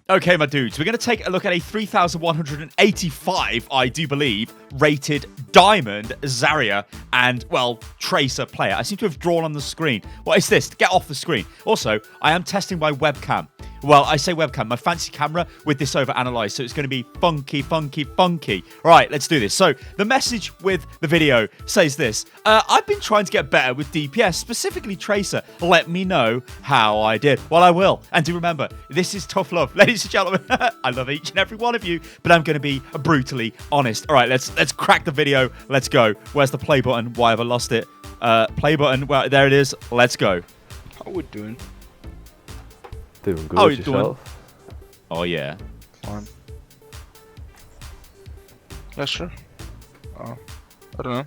Okay, my dudes, we're going to take a look at a 3,185, I do believe, rated Diamond, Zarya, and, well, Tracer player. I seem to have drawn on the screen. What is this? Get off the screen. Also, I am testing my webcam. Well, I say webcam, my fancy camera with this overanalyzed, so it's going to be funky, funky, funky. Right, let's do this. So, the message with the video says this. I've been trying to get better with DPS, specifically Tracer. Let me know how I did. Well, I will. And do remember, this is tough love. Ladies and gentlemen, I love each and every one of you, but I'm going to be brutally honest. All right, let's crack the video. Let's go. Where's the play button? Why have I lost it? Play button. Well, there it is. Let's go. How we doing? Doing good. How you yourself? Oh, yeah. Fine. Yeah, sure. I don't know.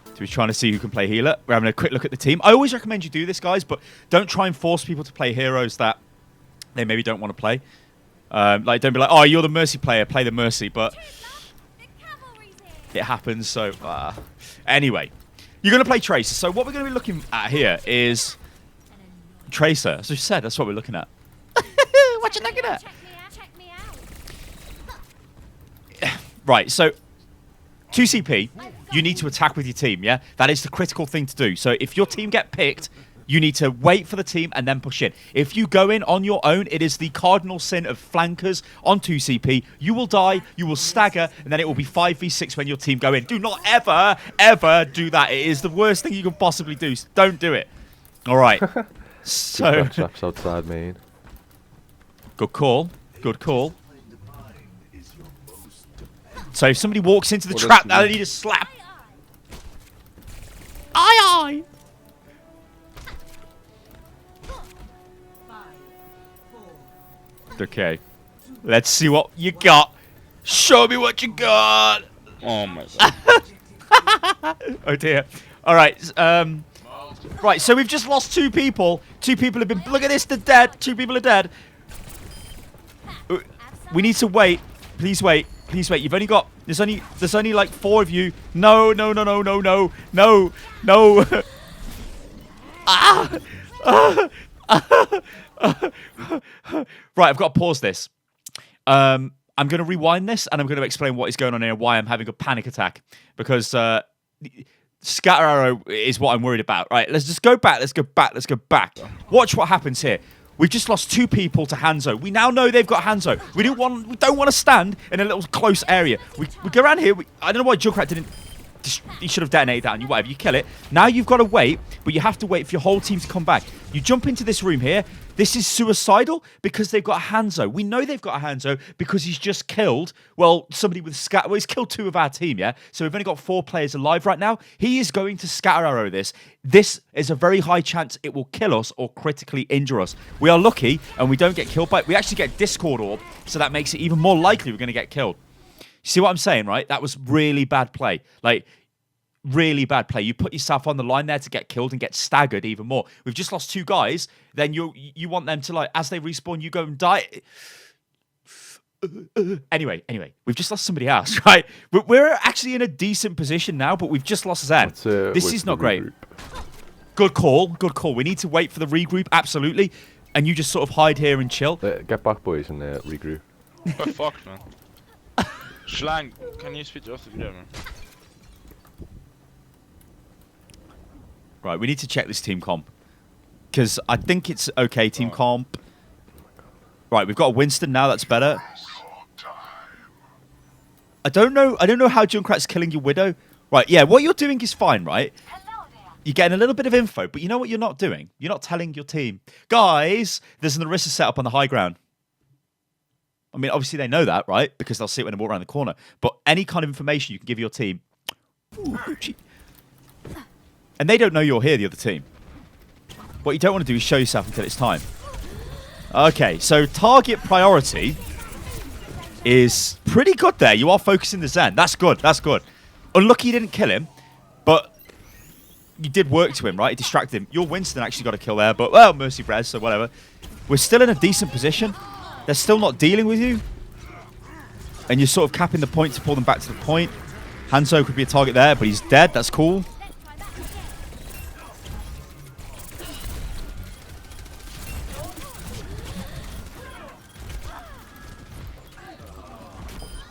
So we're trying to see who can play healer. We're having a quick look at the team. I always recommend you do this, guys, but don't try and force people to play heroes that they maybe don't want to play. Like, don't be like, oh, you're the Mercy player, play the Mercy, but it happens, so... Anyway, you're going to play Tracer. So what we're going to be looking at here is... Tracer, as I said, that's what we're looking at. What you looking at? Right, so 2CP, you need to attack with your team, yeah? That is the critical thing to do. So if your team get picked, you need to wait for the team and then push in. If you go in on your own, it is the cardinal sin of flankers on 2CP. You will die, you will stagger, and then it will be 5v6 when your team go in. Do not ever, ever do that. It is the worst thing you can possibly do. So don't do it. All right. So Traps outside main. Good call. Good call. So if somebody walks into the trap, now they need a slap. Aye, aye. Okay. Let's see what you got. Show me what you got. Oh my god. Oh dear. All right. Right, so we've just lost 2 people. 2 people have been... Look at this, they're dead. 2 people are dead. We need to wait. Please wait. Please wait. You've only got... There's only like 4 of you. No, no, no, no, no, no. No. No. Ah! Right, I've got to pause this. I'm going to rewind this, and I'm going to explain what is going on here and why I'm having a panic attack. Because... Scatter arrow is what I'm worried about. Right, let's just go back. Let's go back. Let's go back. Watch what happens here. We've just lost 2 people to Hanzo. We now know they've got Hanzo. We don't want to stand in a little close area. We go around here. I don't know why Junkrat didn't. He should have detonated that on you. Whatever. You kill it. Now you've got to wait, but you have to wait for your whole team to come back. You jump into this room here. This is suicidal because they've got a Hanzo. We know they've got a Hanzo because he's just killed, well, somebody with scatter. Well, he's killed 2 of our team, yeah? So we've only got 4 players alive right now. He is going to scatter arrow this. This is a very high chance it will kill us or critically injure us. We are lucky and we don't get killed by it. We actually get Discord Orb, so that makes it even more likely we're going to get killed. You see what I'm saying, right? That was really bad play. Like, really bad play. You put yourself on the line there to get killed and get staggered even more. We've just lost 2 guys. Then you want them to, like, as they respawn, you go and die. Anyway, we've just lost somebody else, right? We're actually in a decent position now, but we've just lost Zen. This is not great. Good call. Good call. We need to wait for the regroup, absolutely. And you just sort of hide here and chill. Get back, boys, and regroup. Oh, fuck, man. Schlang, can you switch off the video, man? Right, we need to check this team comp. Because I think it's okay, team comp. Right, we've got a Winston now, that's better. I don't know how Junkrat's killing your Widow. Right, yeah, what you're doing is fine, right? You're getting a little bit of info, but you know what you're not doing? You're not telling your team. Guys, there's an Orisa set up on the high ground. I mean, obviously they know that, right? Because they'll see it when they walk around the corner. But any kind of information you can give your team... And they don't know you're here, the other team. What you don't want to do is show yourself until it's time. Okay, so target priority is pretty good there. You are focusing the Zen. That's good, that's good. Unlucky you didn't kill him, but you did work to him, right? You distracted him. Your Winston actually got a kill there, but, well, mercy Brez, so whatever. We're still in a decent position. They're still not dealing with you. And you're sort of capping the point to pull them back to the point. Hanzo could be a target there, but he's dead. That's cool.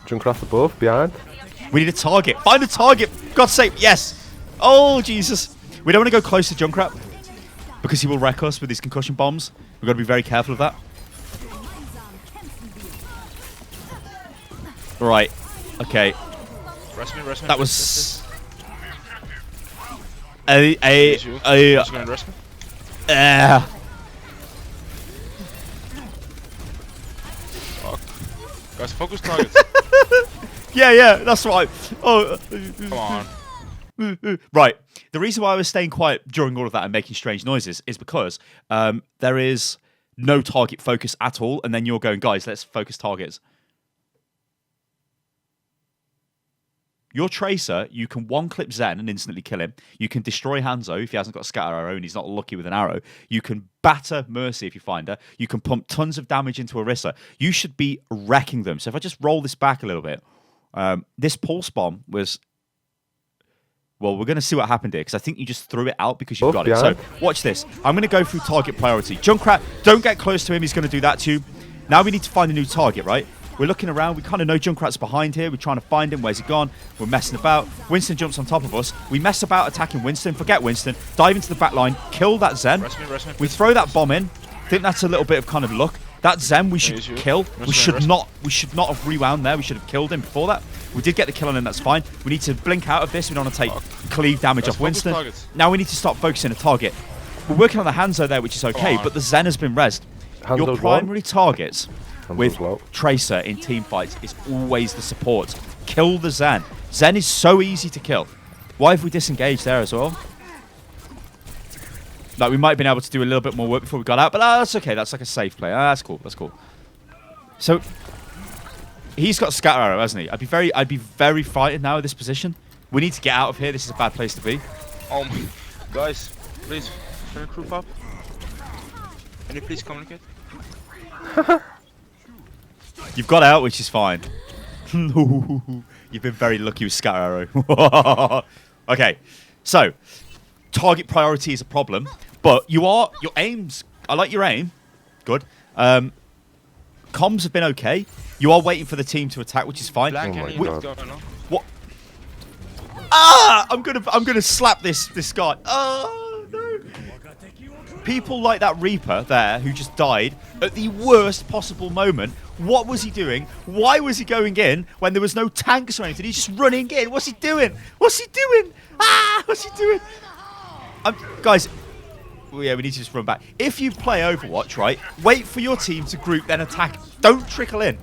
Junkrat above, behind. We need a target. Find a target. God's sake, yes. Oh, Jesus. We don't want to go close to Junkrat because he will wreck us with his concussion bombs. We've got to be very careful of that. Right. Okay. Rest me. That was... Just gonna rest me. Fuck. Guys, focus targets. Yeah, that's right. Oh, Come on. right. The reason why I was staying quiet during all of that and making strange noises is because there is no target focus at all, and then you're going, guys, let's focus targets. Your Tracer, you can one-clip Zen and instantly kill him. You can destroy Hanzo if he hasn't got a scatter arrow and he's not lucky with an arrow. You can batter Mercy if you find her. You can pump tons of damage into Orisa. You should be wrecking them. So if I just roll this back a little bit, this pulse bomb was... Well, we're going to see what happened here because I think you just threw it out because you've got it. So watch this. I'm going to go through target priority. Junkrat, don't get close to him. He's going to do that to you. Now we need to find a new target, right? We're looking around. We kind of know Junkrat's behind here. We're trying to find him. Where's he gone? We're messing about. Winston jumps on top of us. We mess about attacking Winston. Forget Winston. Dive into the back line. Kill that Zen. Rest me, we throw that bomb in. Think that's a little bit of kind of luck. That Zen we should kill. We should not have rewound there. We should have killed him before that. We did get the kill on him. That's fine. We need to blink out of this. We don't want to take cleave damage off Winston. Now we need to start focusing a target. We're working on the Hanzo there, which is okay, but the Zen has been rezzed. Your primary targets with Tracer in team fights is always the support. Kill the Zen. Zen is so easy to kill. Why have we disengaged there as well? Like, we might have been able to do a little bit more work before we got out, but that's okay. That's like a safe play. That's cool. That's cool. So, he's got scatter arrow, hasn't he? I'd be very frightened now at this position. We need to get out of here. This is a bad place to be. Oh my... Guys, please, can you group up? Can you please communicate? You've got out, which is fine. You've been very lucky with scatter arrow. Okay, so target priority is a problem, but your aims. I like your aim. Good. Comms have been okay. You are waiting for the team to attack, which is fine. What? Ah! I'm gonna slap this guy. Oh no! People like that Reaper there who just died at the worst possible moment. What was he doing? Why was he going in when there was no tanks or anything? He's just running in. What's he doing? What's he doing? Ah! What's he doing? Guys, well, yeah, we need to just run back. If you play Overwatch, right, wait for your team to group, then attack. Don't trickle in.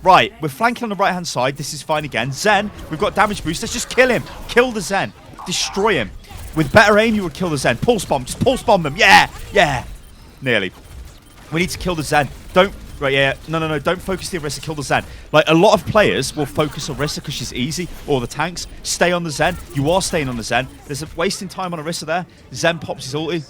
Right, we're flanking on the right-hand side. This is fine again. Zen, we've got damage boost. Let's just kill him. Kill the Zen. Destroy him. With better aim, you would kill the Zen. Pulse bomb. Just pulse bomb them. Yeah. Yeah. Nearly. We need to kill the Zen. Don't... Right, yeah. No. Don't focus the Orisa. Kill the Zen. Like, a lot of players will focus Orisa because she's easy. Or the tanks. Stay on the Zen. You are staying on the Zen. There's a wasting time on Orisa there. Zen pops his ulti.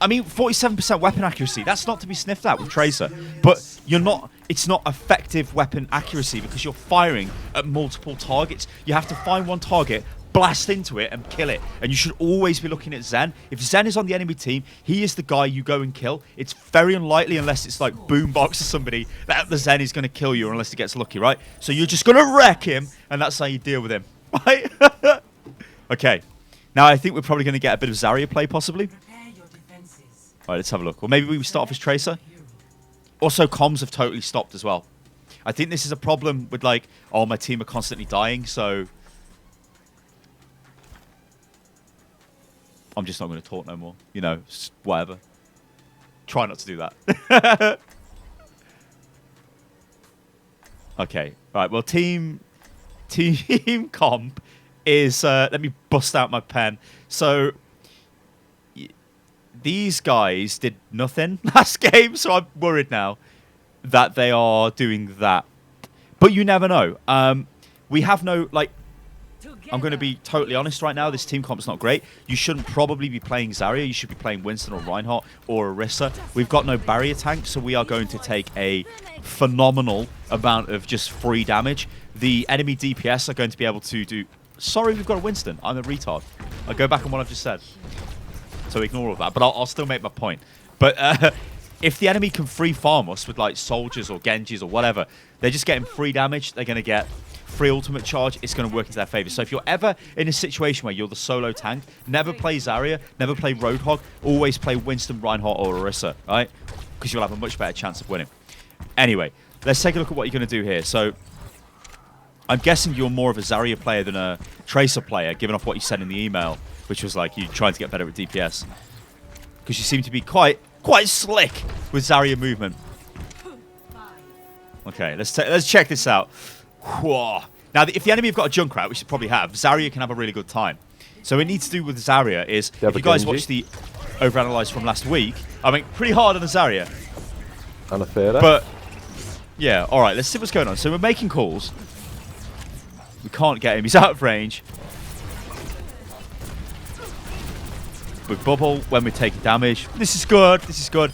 I mean, 47% weapon accuracy. That's not to be sniffed at with Tracer. But you're not... It's not effective weapon accuracy because you're firing at multiple targets. You have to find one target, blast into it, and kill it. And you should always be looking at Zen. If Zen is on the enemy team, he is the guy you go and kill. It's very unlikely, unless it's like Boombox or somebody, that the Zen is going to kill you unless he gets lucky, right? So you're just going to wreck him, and that's how you deal with him, right? Okay. Now I think we're probably going to get a bit of Zarya play, possibly. All right, let's have a look. Well, maybe we start off as Tracer. Also, comms have totally stopped as well. I think this is a problem with, like, oh, my team are constantly dying, so... I'm just not going to talk no more. You know, whatever. Try not to do that. Okay. Right, well, team comp is... let me bust out my pen. So... These guys did nothing last game, so I'm worried now that they are doing that. But you never know. We have no, like... I'm going to be totally honest right now. This team comp's not great. You shouldn't probably be playing Zarya. You should be playing Winston or Reinhardt or Orisa. We've got no barrier tank, so we are going to take a phenomenal amount of just free damage. The enemy DPS are going to be able to do... Sorry, we've got a Winston. I'm a retard. I'll go back on what I've just said. So ignore all of that, but I'll still make my point. But if the enemy can free farm us with like soldiers or Genjis or whatever, they're just getting free damage. They're going to get free ultimate charge. It's going to work into their favor. So if you're ever in a situation where you're the solo tank, never play Zarya, never play Roadhog, always play Winston, Reinhardt, or Orisa, right? Because you'll have a much better chance of winning. Anyway, let's take a look at what you're going to do here. So I'm guessing you're more of a Zarya player than a Tracer player, given off what you said in the email, which was like you trying to get better at DPS. Because you seem to be quite slick with Zarya movement. Okay, let's check this out. Whoa. Now, if the enemy have got a Junkrat, which they probably have, Zarya can have a really good time. So what we need to do with Zarya is, if you guys watched the OverAnalyzed from last week, I mean, pretty hard on the Zarya. And a Fera. But, yeah, all right, let's see what's going on. So we're making calls. We can't get him. He's out of range. We bubble when we're taking damage. This is good. This is good.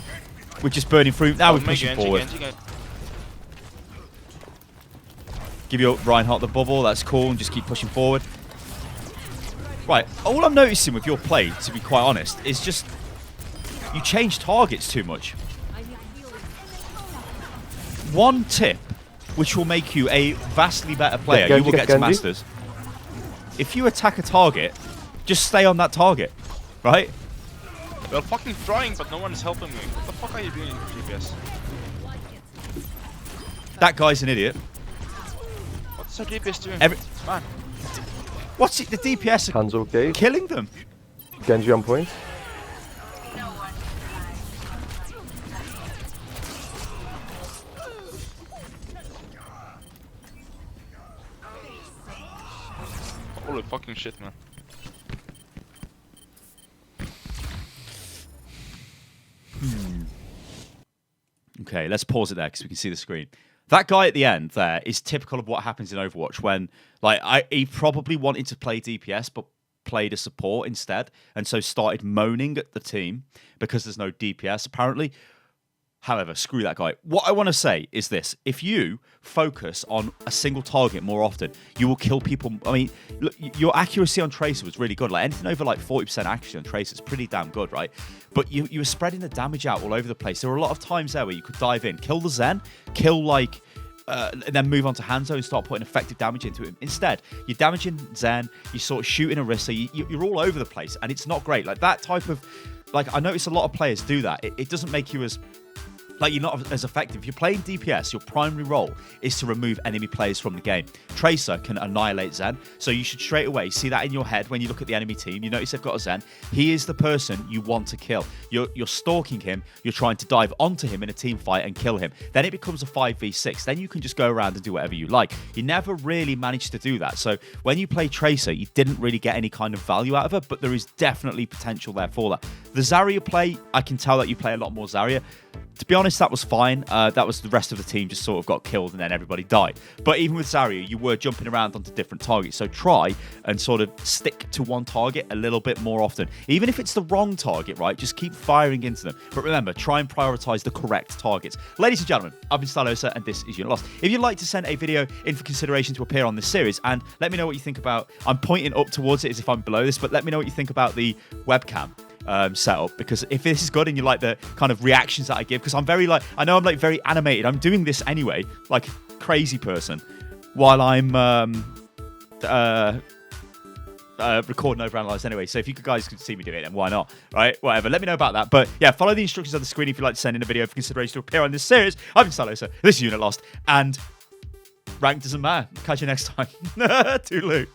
We're just burning through. Now we're pushing forward. Give your Reinhardt the bubble. That's cool. And just keep pushing forward. Right. All I'm noticing with your play, to be quite honest, is just you change targets too much. One tip, which will make you a vastly better player, you will get to Masters. If you attack a target, just stay on that target. Right? They're fucking trying, but no one is helping me. What the fuck are you doing in GPS? That guy's an idiot. What's our DPS doing? Man. What's it? The DPS are Hands okay. killing them. Genji on point. Holy fucking shit, man. Okay, let's pause it there because we can see the screen. That guy at the end there is typical of what happens in Overwatch when, like, he probably wanted to play DPS but played a support instead, and so started moaning at the team because there's no DPS apparently. However, screw that guy. What I want to say is this. If you focus on a single target more often, you will kill people. I mean, look, your accuracy on Tracer was really good. Like anything over like 40% accuracy on Tracer is pretty damn good, right? But you were spreading the damage out all over the place. There were a lot of times there where you could dive in, kill the Zen, kill like... and then move on to Hanzo and start putting effective damage into him. Instead, you're damaging Zen, you're sort of shooting Orisa, you're all over the place, and it's not great. Like that type of... Like, I notice a lot of players do that. It doesn't make you as... Like, you're not as effective. If you're playing DPS, your primary role is to remove enemy players from the game. Tracer can annihilate Zen, so you should straight away see that in your head when you look at the enemy team. You notice they've got a Zen. He is the person you want to kill. You're stalking him. You're trying to dive onto him in a team fight and kill him. Then it becomes a 5v6. Then you can just go around and do whatever you like. You never really managed to do that. So when you play Tracer, you didn't really get any kind of value out of it, but there is definitely potential there for that. The Zarya play, I can tell that you play a lot more Zarya. To be honest, that was fine. That was the rest of the team just sort of got killed and then everybody died. But even with Zarya, you were jumping around onto different targets. So try and sort of stick to one target a little bit more often. Even if it's the wrong target, right? Just keep firing into them. But remember, try and prioritize the correct targets. Ladies and gentlemen, I've been Stylosa and this is Unit Lost. If you'd like to send a video in for consideration to appear on this series, and let me know what you think about... I'm pointing up towards it as if I'm below this, but let me know what you think about the webcam setup, because if this is good and you like the kind of reactions that I give, because I'm very like, I know I'm like very animated, I'm doing this anyway like a crazy person while I'm recording OverAnalyzed anyway, so if you guys could see me do it, then why not, right? Whatever, let me know about that. But yeah, follow the instructions on the screen if you'd like to send in a video for consideration to appear on this series. I've been Stylosa, this is Unit Lost, and rank doesn't matter. Catch you next time. Toodaloo.